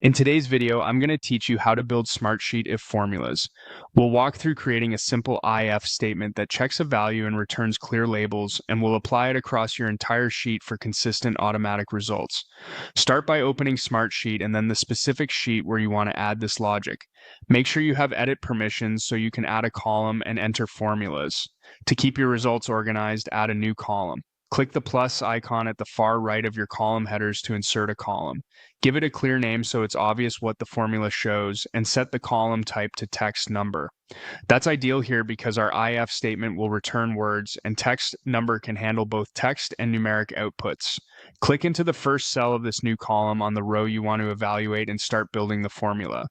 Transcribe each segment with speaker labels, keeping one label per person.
Speaker 1: In today's video, I'm going to teach you how to build Smartsheet if formulas. We'll walk through creating a simple if statement that checks a value and returns clear labels, and we'll apply it across your entire sheet for consistent automatic results. Start by opening Smartsheet and then the specific sheet where you want to add this logic. Make sure you have edit permissions so you can add a column and enter formulas. To keep your results organized, add a new column. Click the plus icon at the far right of your column headers to insert a column. Give it a clear name so it's obvious what the formula shows, and set the column type to text number. That's ideal here because our if statement will return words, and text number can handle both text and numeric outputs. Click into the first cell of this new column on the row you want to evaluate and start building the formula.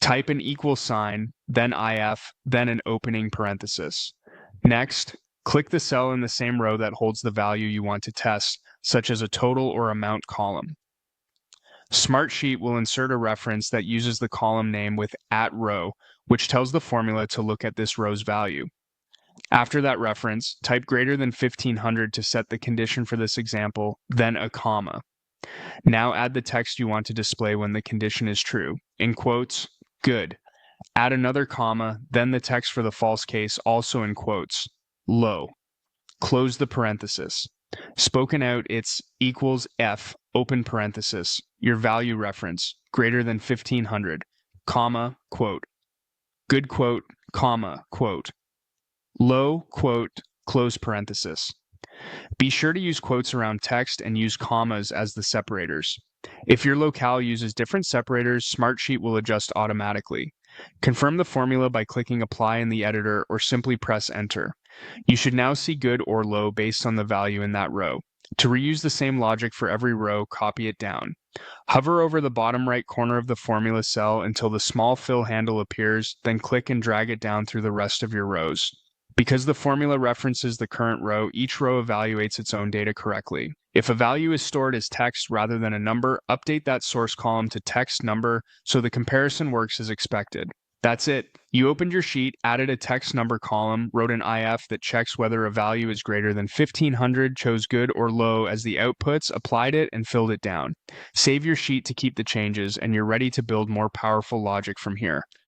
Speaker 1: Type an equal sign, then if, then an opening parenthesis. Next, click the cell in the same row that holds the value you want to test, such as a total or amount column. Smartsheet will insert a reference that uses the column name with @row, which tells the formula to look at this row's value. After that reference, type greater than 1500 to set the condition for this example, then a comma. Now add the text you want to display when the condition is true. In quotes, good. Add another comma, then the text for the false case, also in quotes, low. Close the parenthesis. Spoken out, it's equals F, open parenthesis, your value reference, greater than 1500, comma, quote. Good quote, comma, quote. Low, quote, close parenthesis. Be sure to use quotes around text and use commas as the separators. If your locale uses different separators, Smartsheet will adjust automatically. Confirm the formula by clicking Apply in the editor or simply press Enter. You should now see good or low based on the value in that row. To reuse the same logic for every row, copy it down. Hover over the bottom right corner of the formula cell until the small fill handle appears, then click and drag it down through the rest of your rows. Because the formula references the current row, each row evaluates its own data correctly. If a value is stored as text rather than a number, update that source column to text number so the comparison works as expected. That's it. You opened your sheet, added a text number column, wrote an if that checks whether a value is greater than 1500, chose good or low as the outputs, applied it, and filled it down. Save your sheet to keep the changes, and you're ready to build more powerful logic from here.